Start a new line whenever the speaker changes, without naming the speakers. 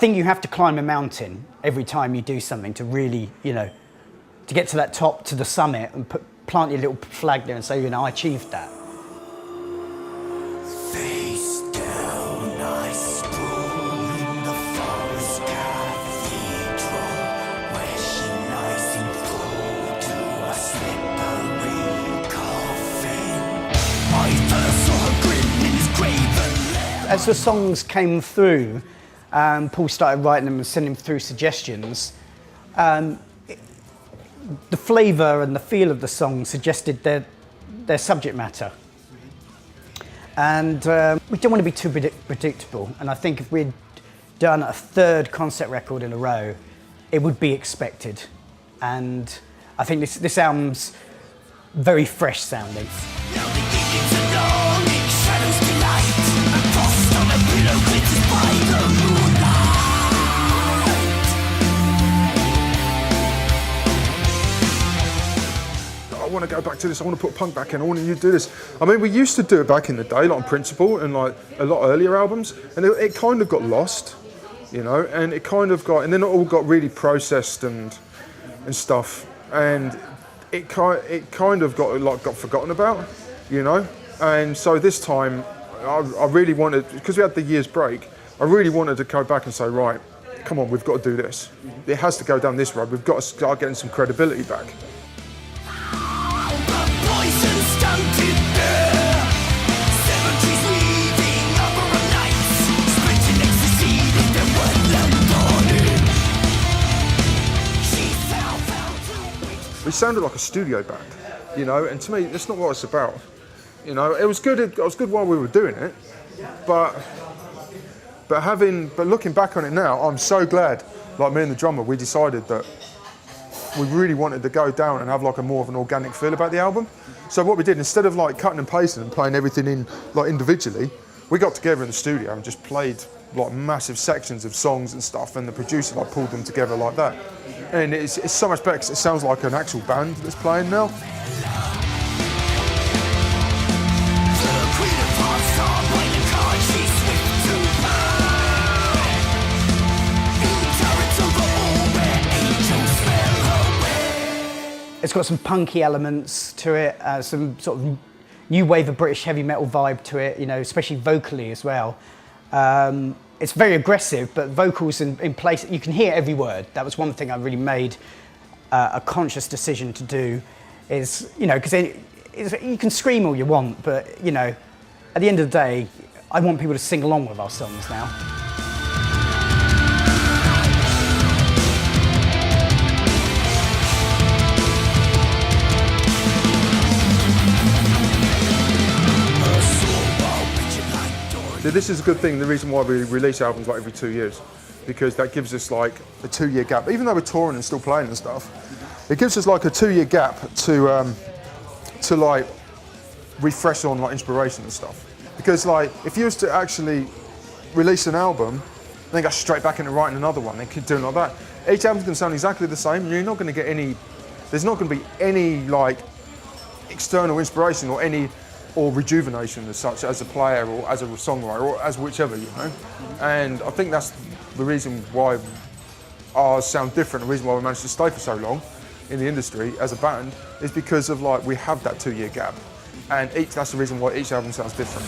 think you have to climb a mountain every time you do something to really, you know, to get to that top, to the summit, and plant your little flag there and say, you know, I achieved that.
Face down, I sprawl in the forest cathedral, where she lies in full to a slippery coffin. I first saw her grin in his grave.
As the songs came through, Paul started writing them and sending through suggestions. The flavour and the feel of the song suggested their subject matter. And we don't want to be too predictable. And I think if we'd done a third concept record in a row, it would be expected. And I think this album's very fresh sounding.
Now the evenings are long, in shadows delight, and frost on a pillow glitters by the moonlight.
I want to go back to this, I want to put punk back in, I want you to do this. I mean, we used to do it back in the day, like on Principle and like a lot earlier albums, and it kind of got lost, you know, and it kind of got, and then it all got really processed and stuff, and it kind of got forgotten about, you know. And so this time, I really wanted, because we had the year's break, I really wanted to go back and say, right, come on, we've got to do this. It has to go down this road. We've got to start getting some credibility back. We sounded like a studio band, you know, and to me, that's not what it's about. You know, it was good while we were doing it, but looking back on it now, I'm so glad, like me and the drummer, we decided that we really wanted to go down and have like a more of an organic feel about the album. So what we did, instead of like cutting and pasting and playing everything in like individually, we got together in the studio and just played like massive sections of songs and stuff, and the producer like pulled them together like that. And it's so much better because it sounds like an actual band that's playing now.
It's got some punky elements to it, some sort of new wave of British heavy metal vibe to it, you know, especially vocally as well. It's very aggressive, but vocals in place, you can hear every word. That was one thing I really made a conscious decision to do, is, you know, because you can scream all you want, but, you know, at the end of the day, I want people to sing along with our songs now.
So this is a good thing, the reason why we release albums like every 2 years, because that gives us like a 2-year gap. Even though we're touring and still playing and stuff, it gives us like a 2-year gap to like refresh on like inspiration and stuff. Because like if you was to actually release an album, then go straight back into writing another one, and keep doing like that, each album's gonna sound exactly the same. You're not gonna get any, there's not gonna be any like external inspiration or rejuvenation as such, as a player or as a songwriter or as whichever, you know. And I think that's the reason why ours sound different, the reason why we managed to stay for so long in the industry as a band, is because of like, we have that 2-year gap. And that's the reason why each album sounds different.